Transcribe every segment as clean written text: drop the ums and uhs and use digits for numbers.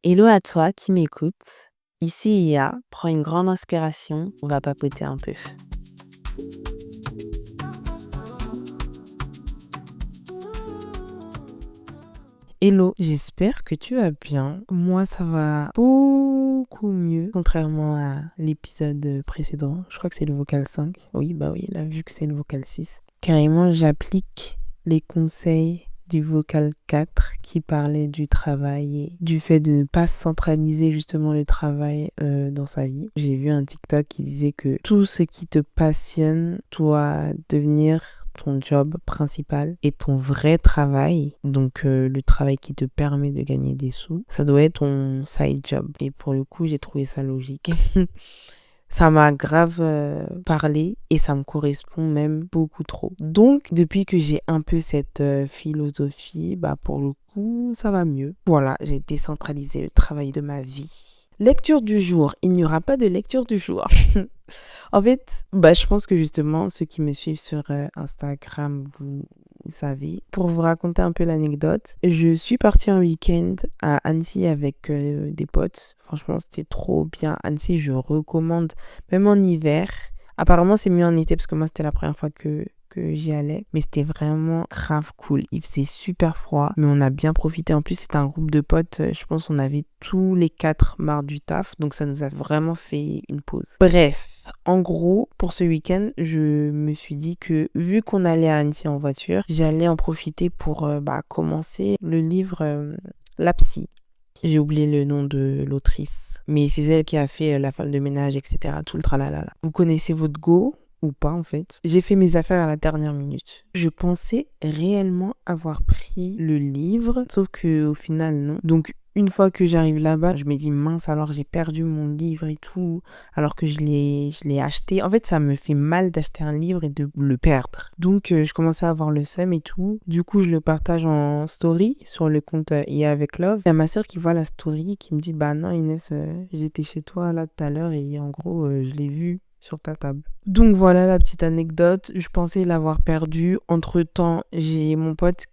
Hello à toi qui m'écoute. Ici Ia, prends une grande inspiration, on va papoter un peu. Hello, j'espère que tu vas bien. Moi, ça va beaucoup mieux, contrairement à l'épisode précédent. Je crois que c'est le vocal 5. Oui, bah oui, là, vu que c'est le vocal 6. Carrément, j'applique les conseils du vocal 4 qui parlait du travail et du fait de ne pas centraliser justement le travail dans sa vie. J'ai vu un TikTok qui disait que tout ce qui te passionne doit devenir ton job principal et ton vrai travail, donc le travail qui te permet de gagner des sous, ça doit être ton side job. Et pour le coup, j'ai trouvé ça logique. Ça m'a grave parlé et ça me correspond même beaucoup trop. Donc, depuis que j'ai un peu cette philosophie, bah pour le coup, ça va mieux. Voilà, j'ai décentralisé le travail de ma vie. Lecture du jour. Il n'y aura pas de lecture du jour. En fait, bah, je pense que justement, ceux qui me suivent sur Instagram, vous savez. Pour vous raconter un peu l'anecdote, je suis partie un week-end à Annecy avec des potes. Franchement, c'était trop bien. Annecy, je recommande, même en hiver. Apparemment, c'est mieux en été parce que moi, c'était la première fois que j'y allais. Mais c'était vraiment grave cool. Il faisait super froid, mais on a bien profité. En plus, c'était un groupe de potes. Je pense qu'on avait tous les 4 marre du taf. Donc, ça nous a vraiment fait une pause. Bref. En gros, pour ce week-end, je me suis dit que vu qu'on allait à Annecy en voiture, j'allais en profiter pour commencer le livre La Psy. J'ai oublié le nom de l'autrice, mais c'est elle qui a fait La femme de ménage, etc. Tout le tralala. Vous connaissez votre go ou pas en fait? J'ai fait mes affaires à la dernière minute. Je pensais réellement avoir pris le livre, sauf que au final non. Donc une fois que j'arrive là-bas, je me dis mince, alors j'ai perdu mon livre et tout, alors que je l'ai acheté. En fait, ça me fait mal d'acheter un livre et de le perdre. Donc je commençais à avoir le seum et tout. Du coup, je le partage en story sur le compte IA avec Love. Il y a ma soeur qui voit la story qui me dit bah non Inès, j'étais chez toi là tout à l'heure et en gros je l'ai vu sur ta table. Donc voilà la petite anecdote. Je pensais l'avoir perdu. Entre-temps, j'ai mon pote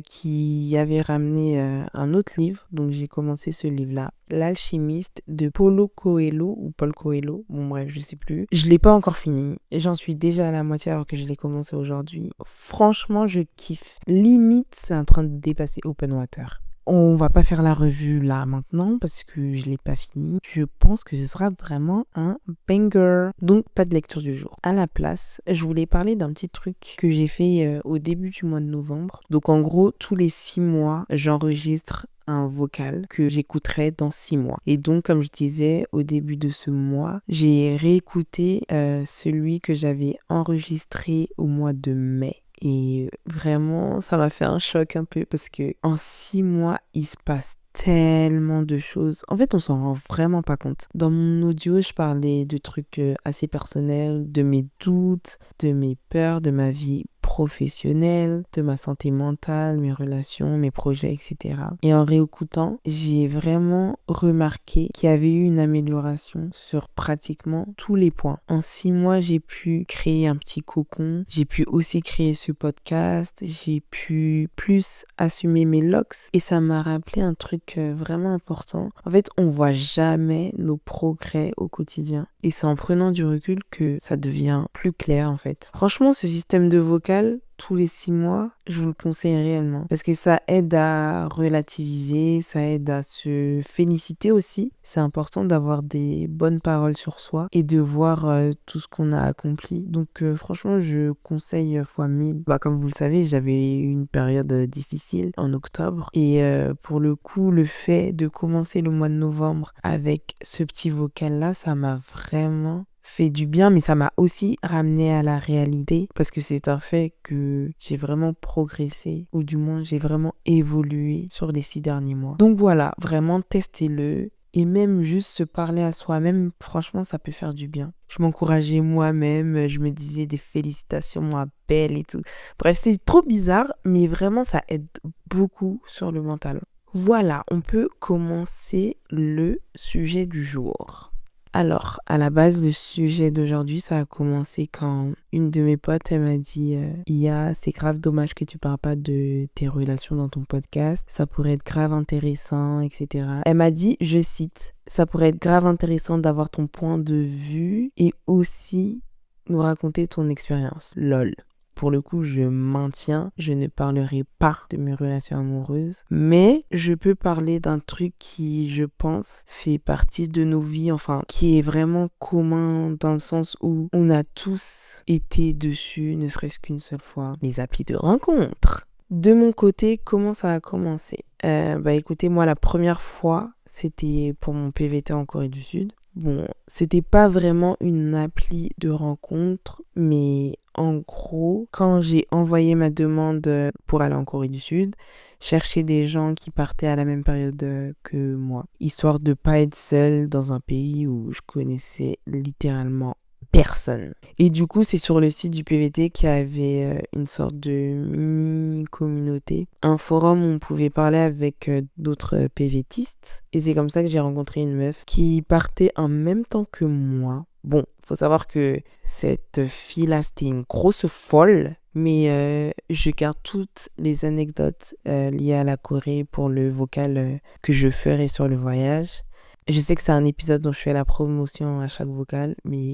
qui avait ramené un autre livre. Donc j'ai commencé ce livre-là. L'Alchimiste de Paulo Coelho ou Paul Coelho. Bon bref, je sais plus. Je l'ai pas encore fini. J'en suis déjà à la moitié alors que je l'ai commencé aujourd'hui. Franchement, je kiffe. Limite, c'est en train de dépasser Open Water. On va pas faire la revue là maintenant parce que je l'ai pas fini. Je pense que ce sera vraiment un banger. Donc pas de lecture du jour. À la place, je voulais parler d'un petit truc que j'ai fait au début du mois de novembre. Donc en gros, tous les 6 mois, j'enregistre un vocal que j'écouterai dans 6 mois. Et donc, comme je disais, au début de ce mois, j'ai réécouté celui que j'avais enregistré au mois de mai. Et vraiment, ça m'a fait un choc un peu parce que en 6 mois, il se passe tellement de choses. En fait, on s'en rend vraiment pas compte. Dans mon audio, je parlais de trucs assez personnels, de mes doutes, de mes peurs, de ma vie professionnelle, de ma santé mentale, mes relations, mes projets, etc. Et en réécoutant, j'ai vraiment remarqué qu'il y avait eu une amélioration sur pratiquement tous les points. En 6 mois, j'ai pu créer un petit cocon, j'ai pu aussi créer ce podcast, j'ai pu plus assumer mes locks et ça m'a rappelé un truc vraiment important. En fait, on voit jamais nos progrès au quotidien et c'est en prenant du recul que ça devient plus clair en fait. Franchement, ce système de vocal, tous les 6 mois, je vous le conseille réellement. Parce que ça aide à relativiser, ça aide à se féliciter aussi. C'est important d'avoir des bonnes paroles sur soi et de voir tout ce qu'on a accompli. Donc franchement, je conseille fois 1000. Bah, comme vous le savez, j'avais eu une période difficile en octobre. Et pour le coup, le fait de commencer le mois de novembre avec ce petit vocal-là, ça m'a vraiment fait du bien, mais ça m'a aussi ramené à la réalité parce que c'est un fait que j'ai vraiment progressé ou du moins j'ai vraiment évolué sur les 6 derniers mois. Donc voilà, vraiment testez-le et même juste se parler à soi-même, franchement ça peut faire du bien. Je m'encourageais moi-même, je me disais des félicitations moi belle et tout. Bref, c'est trop bizarre, mais vraiment ça aide beaucoup sur le mental. Voilà, on peut commencer le sujet du jour. Alors, à la base, le sujet d'aujourd'hui, ça a commencé quand une de mes potes, elle m'a dit Iya, c'est grave dommage que tu parles pas de tes relations dans ton podcast. Ça pourrait être grave intéressant, etc. Elle m'a dit, je cite, ça pourrait être grave intéressant d'avoir ton point de vue et aussi nous raconter ton expérience. Lol. Pour le coup, je maintiens, je ne parlerai pas de mes relations amoureuses, mais je peux parler d'un truc qui, je pense, fait partie de nos vies, enfin, qui est vraiment commun dans le sens où on a tous été dessus, ne serait-ce qu'une seule fois, les applis de rencontre. De mon côté, comment ça a commencé? Écoutez, moi, la première fois, c'était pour mon PVT en Corée du Sud. Bon, c'était pas vraiment une appli de rencontre, mais en gros, quand j'ai envoyé ma demande pour aller en Corée du Sud, chercher des gens qui partaient à la même période que moi, histoire de pas être seule dans un pays où je connaissais littéralement personne. Et du coup, c'est sur le site du PVT qu'il y avait une sorte de mini-communauté, un forum où on pouvait parler avec d'autres PVTistes. Et c'est comme ça que j'ai rencontré une meuf qui partait en même temps que moi. Bon, faut savoir que cette fille-là, c'était une grosse folle. Mais je garde toutes les anecdotes liées à la Corée pour le vocal que je ferai sur le voyage. Je sais que c'est un épisode dont je fais la promotion à chaque vocal, mais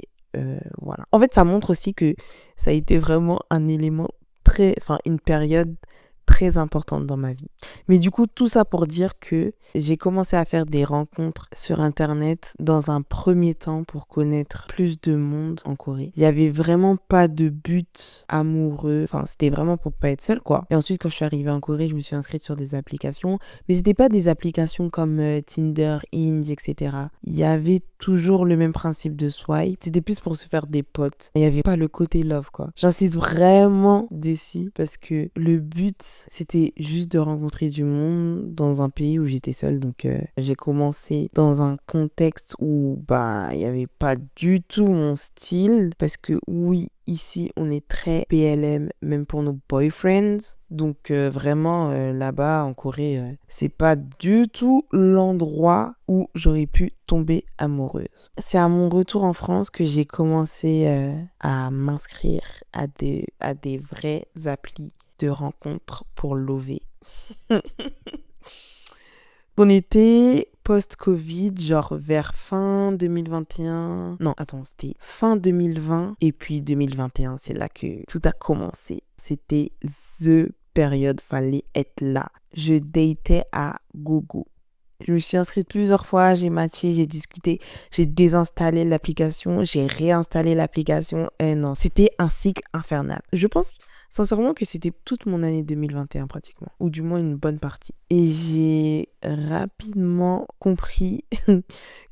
voilà. En fait, ça montre aussi que ça a été vraiment un élément une période très importante dans ma vie. Mais du coup, tout ça pour dire que j'ai commencé à faire des rencontres sur Internet dans un premier temps pour connaître plus de monde en Corée. Il n'y avait vraiment pas de but amoureux. Enfin, c'était vraiment pour pas être seule, quoi. Et ensuite, quand je suis arrivée en Corée, je me suis inscrite sur des applications. Mais c'était pas des applications comme Tinder, Hinge, etc. Il y avait toujours le même principe de swipe. C'était plus pour se faire des potes. Il n'y avait pas le côté love, quoi. J'insiste vraiment dessus parce que le but, c'était juste de rencontrer du monde dans un pays où j'étais seule. Donc, j'ai commencé dans un contexte où, il n'y avait pas du tout mon style. Parce que oui, ici, on est très PLM, même pour nos boyfriends. Donc, vraiment, là-bas, en Corée, c'est pas du tout l'endroit où j'aurais pu tomber amoureuse. C'est à mon retour en France que j'ai commencé à m'inscrire à des vraies applis de rencontres pour lover. On était post-Covid, genre vers fin 2021. Non, attends, c'était fin 2020 et puis 2021, c'est là que tout a commencé. C'était the période, fallait être là. Je datais à gogo. Je me suis inscrite plusieurs fois, j'ai matché, j'ai discuté, j'ai désinstallé l'application, j'ai réinstallé l'application. Et non, c'était un cycle infernal. Je pense sincèrement que c'était toute mon année 2021 pratiquement, ou du moins une bonne partie. Et j'ai rapidement compris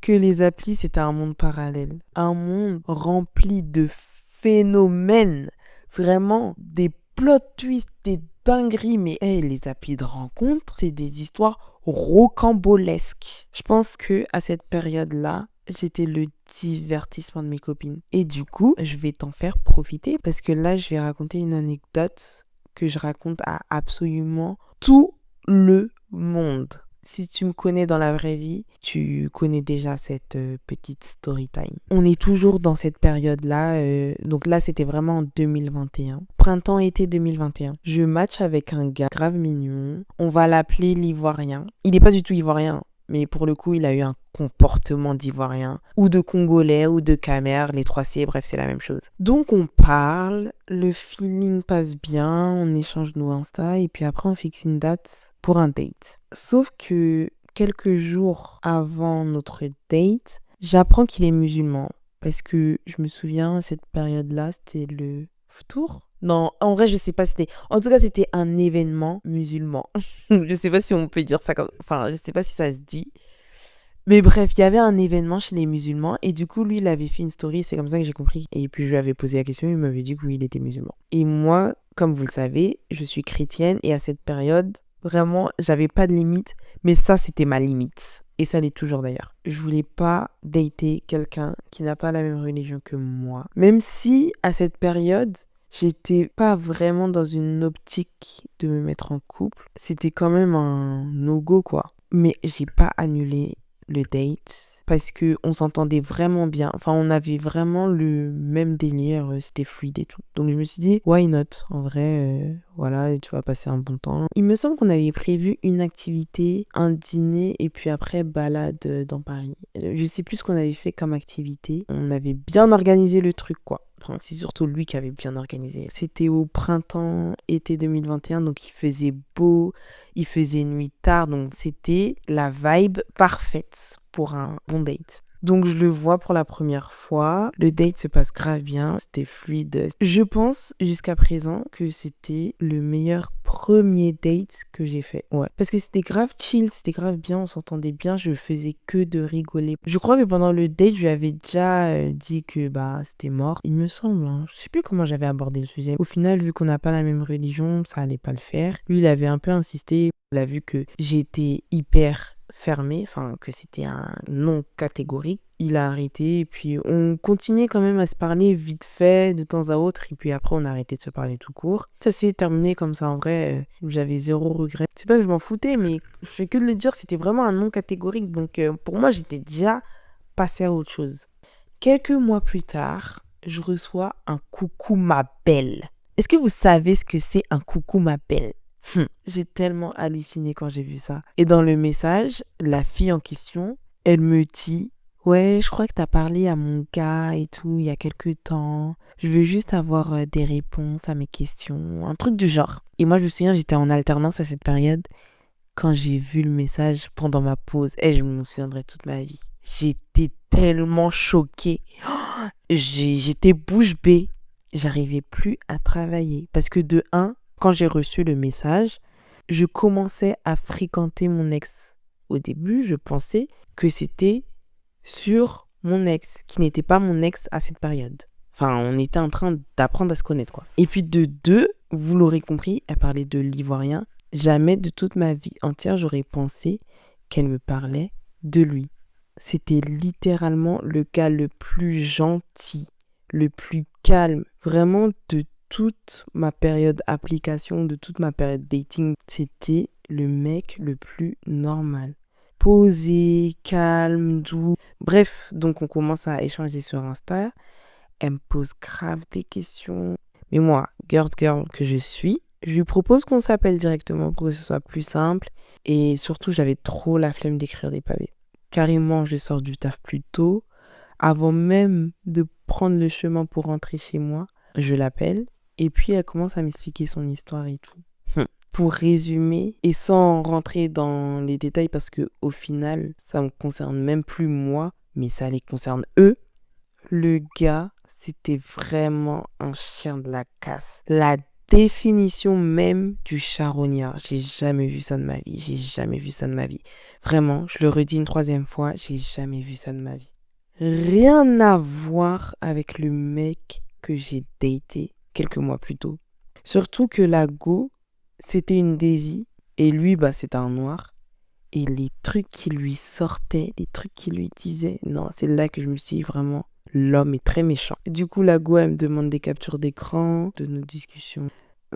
que les applis, c'était un monde parallèle. Un monde rempli de phénomènes, vraiment des plot twists, des dingueries. Mais les applis de rencontre, c'est des histoires rocambolesques. Je pense que à cette période-là, j'étais le divertissement de mes copines. Et du coup, je vais t'en faire profiter parce que là, je vais raconter une anecdote que je raconte à absolument tout le monde. Si tu me connais dans la vraie vie, tu connais déjà cette petite story time. On est toujours dans cette période-là. Donc là, c'était vraiment en 2021. Printemps-été 2021. Je match avec un gars grave mignon. On va l'appeler l'Ivoirien. Il n'est pas du tout ivoirien. Mais pour le coup, il a eu un comportement d'Ivoirien, ou de Congolais, ou de Camer, les 3C, bref, c'est la même chose. Donc on parle, le feeling passe bien, on échange nos Insta, et puis après on fixe une date pour un date. Sauf que quelques jours avant notre date, j'apprends qu'il est musulman. Parce que je me souviens, à cette période-là, c'était le Ftour. Non, en vrai, je sais pas, en tout cas, c'était un événement musulman. Je sais pas si on peut dire ça comme... Enfin, je sais pas si ça se dit. Mais bref, il y avait un événement chez les musulmans et du coup, lui, il avait fait une story, c'est comme ça que j'ai compris. Et puis, je lui avais posé la question, il m'avait dit que oui, il était musulman. Et moi, comme vous le savez, je suis chrétienne et à cette période, vraiment, j'avais pas de limite, mais ça, c'était ma limite. Et ça l'est toujours d'ailleurs. Je voulais pas dater quelqu'un qui n'a pas la même religion que moi. Même si, à cette période, j'étais pas vraiment dans une optique de me mettre en couple. C'était quand même un no-go, quoi. Mais j'ai pas annulé le date parce que on s'entendait vraiment bien. Enfin, on avait vraiment le même délire, c'était fluide et tout. Donc je me suis dit, why not? En vrai, voilà, tu vas passer un bon temps. Il me semble qu'on avait prévu une activité, un dîner et puis après balade dans Paris. Je sais plus ce qu'on avait fait comme activité. On avait bien organisé le truc, quoi. Enfin, c'est surtout lui qui avait bien organisé. C'était au printemps-été 2021, donc il faisait beau, il faisait nuit tard, donc c'était la vibe parfaite pour un bon date. Donc je le vois pour la première fois. Le date se passe grave bien, c'était fluide. Je pense jusqu'à présent que c'était le meilleur premier date que j'ai fait. Ouais, parce que c'était grave chill, c'était grave bien, on s'entendait bien, je faisais que de rigoler. Je crois que pendant le date, je lui avais déjà dit que bah c'était mort. Il me semble, hein. Je sais plus comment j'avais abordé le sujet. Au final, vu qu'on n'a pas la même religion, ça allait pas le faire. Lui, il avait un peu insisté. Il a vu que j'étais hyper fermé, enfin que c'était un non catégorique. Il a arrêté et puis on continuait quand même à se parler vite fait de temps à autre et puis après on a arrêté de se parler tout court. Ça s'est terminé comme ça en vrai, j'avais zéro regret. C'est pas que je m'en foutais mais je fais que de le dire, c'était vraiment un non catégorique donc pour moi j'étais déjà passée à autre chose. Quelques mois plus tard, je reçois un coucou ma belle. Est-ce que vous savez ce que c'est un coucou ma belle? J'ai tellement halluciné quand j'ai vu ça. Et dans le message, la fille en question, elle me dit ouais, je crois que t'as parlé à mon gars et tout il y a quelques temps. Je veux juste avoir des réponses à mes questions. Un truc du genre. Et moi, je me souviens, j'étais en alternance à cette période. Quand j'ai vu le message pendant ma pause, et je me souviendrai toute ma vie. J'étais tellement choquée. J'étais bouche bée. J'arrivais plus à travailler. Parce que de un, quand j'ai reçu le message, je commençais à fréquenter mon ex. Au début, je pensais que c'était sur mon ex, qui n'était pas mon ex à cette période. Enfin, on était en train d'apprendre à se connaître, quoi. Et puis de deux, vous l'aurez compris, elle parlait de l'ivoirien. Jamais de toute ma vie entière, j'aurais pensé qu'elle me parlait de lui. C'était littéralement le gars le plus gentil, le plus calme. Vraiment, de toute ma période application, de toute ma période dating, c'était le mec le plus normal. Posé, calme, doux. Bref, donc on commence à échanger sur Insta. Elle me pose grave des questions. Mais moi, girl que je suis, je lui propose qu'on s'appelle directement pour que ce soit plus simple. Et surtout, j'avais trop la flemme d'écrire des pavés. Carrément, je sors du taf plus tôt. Avant même de prendre le chemin pour rentrer chez moi, je l'appelle. Et puis, elle commence à m'expliquer son histoire et tout. Pour résumer, et sans rentrer dans les détails parce que au final, ça me concerne même plus moi, mais ça les concerne eux. Le gars, c'était vraiment un chien de la casse. La définition même du charognard. J'ai jamais vu ça de ma vie. J'ai jamais vu ça de ma vie. Vraiment, je le redis une troisième fois, j'ai jamais vu ça de ma vie. Rien à voir avec le mec que j'ai daté quelques mois plus tôt. Surtout que la go, c'était une Daisy et lui, bah, c'était un noir. Et les trucs qui lui sortaient, les trucs qui lui disaient, non, c'est là que je me suis dit vraiment, l'homme est très méchant. Et du coup, la go, elle me demande des captures d'écran de nos discussions.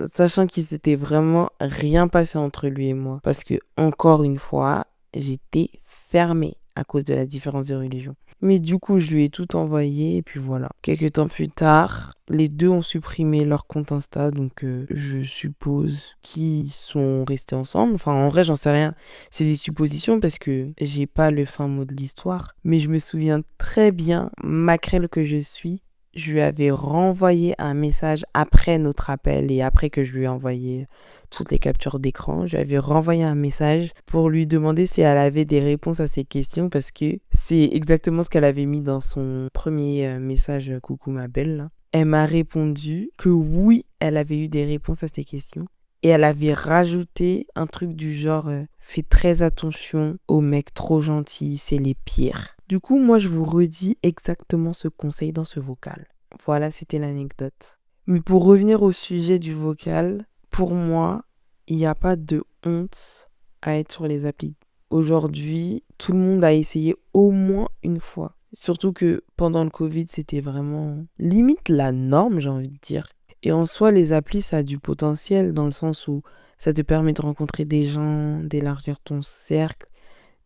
Sachant qu'il s'était vraiment rien passé entre lui et moi. Parce que, encore une fois, j'étais fermée à cause de la différence de religion. Mais du coup, je lui ai tout envoyé et puis voilà. Quelques temps plus tard, les deux ont supprimé leur compte Insta, donc je suppose qu'ils sont restés ensemble. Enfin, en vrai, j'en sais rien. C'est des suppositions parce que j'ai pas le fin mot de l'histoire. Mais je me souviens très bien, maquerelle que je suis, je lui avais renvoyé un message après notre appel et après que je lui ai envoyé toutes les captures d'écran. Je lui avais renvoyé un message pour lui demander si elle avait des réponses à ses questions parce que c'est exactement ce qu'elle avait mis dans son premier message « Coucou ma belle ». Là. Elle m'a répondu que oui, elle avait eu des réponses à ses questions. Et elle avait rajouté un truc du genre fais très attention aux mecs trop gentils, c'est les pires. Du coup, moi, je vous redis exactement ce conseil dans ce vocal. Voilà, c'était l'anecdote. Mais pour revenir au sujet du vocal, pour moi, il n'y a pas de honte à être sur les applis. Aujourd'hui, tout le monde a essayé au moins une fois. Surtout que pendant le Covid, c'était vraiment limite la norme, j'ai envie de dire. Et en soi, les applis, ça a du potentiel dans le sens où ça te permet de rencontrer des gens, d'élargir ton cercle,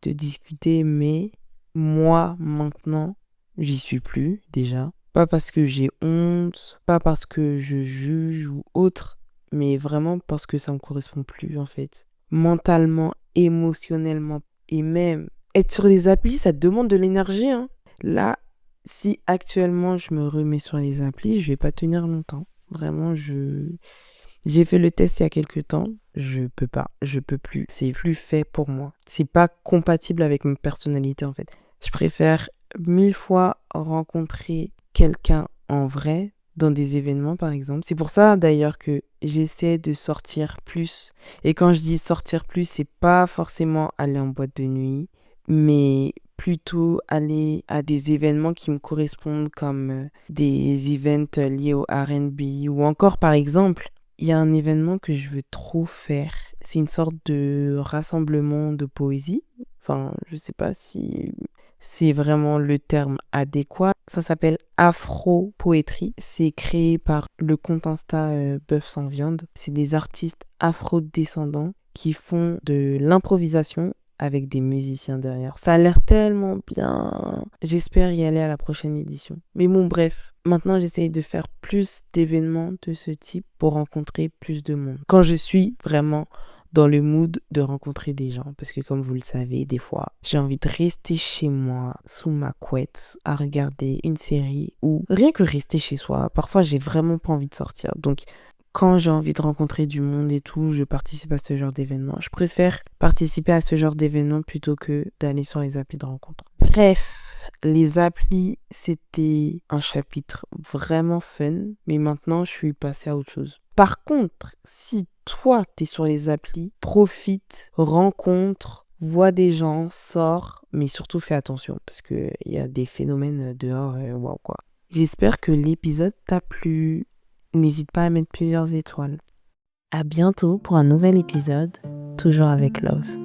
de discuter, mais moi, maintenant, j'y suis plus déjà. Pas parce que j'ai honte, pas parce que je juge ou autre, mais vraiment parce que ça me correspond plus en fait. Mentalement, émotionnellement et même être sur les applis, ça demande de l'énergie, hein. Là, si actuellement je me remets sur les applis, je vais pas tenir longtemps. Vraiment, j'ai fait le test il y a quelques temps. Je peux pas, je peux plus. C'est plus fait pour moi. C'est pas compatible avec ma personnalité en fait. Je préfère 1000 fois rencontrer quelqu'un en vrai dans des événements par exemple. C'est pour ça d'ailleurs que j'essaie de sortir plus. Et quand je dis sortir plus, c'est pas forcément aller en boîte de nuit, mais plutôt aller à des événements qui me correspondent comme des events liés au R&B ou encore par exemple il y a un événement que je veux trop faire. C'est une sorte de rassemblement de poésie. Enfin, je sais pas si c'est vraiment le terme adéquat. Ça s'appelle Afro Poétrie. C'est créé par le compte Insta Bœuf sans viande. C'est des artistes afro-descendants qui font de l'improvisation avec des musiciens derrière. Ça a l'air tellement bien. J'espère y aller à la prochaine édition. Mais bon, bref. Maintenant, j'essaye de faire plus d'événements de ce type pour rencontrer plus de monde. Quand je suis vraiment dans le mood de rencontrer des gens. Parce que comme vous le savez, des fois, j'ai envie de rester chez moi, sous ma couette, à regarder une série ou rien que rester chez soi. Parfois, j'ai vraiment pas envie de sortir. Donc, quand j'ai envie de rencontrer du monde et tout, je participe à ce genre d'événement. Je préfère participer à ce genre d'événement plutôt que d'aller sur les applis de rencontre. Bref, les applis, c'était un chapitre vraiment fun, mais maintenant, je suis passée à autre chose. Par contre, si toi, t'es sur les applis, profite, rencontre, vois des gens, sors, mais surtout fais attention, parce qu'il y a des phénomènes dehors, waouh quoi. J'espère que l'épisode t'a plu. N'hésite pas à mettre plusieurs étoiles. À bientôt pour un nouvel épisode, toujours avec Love.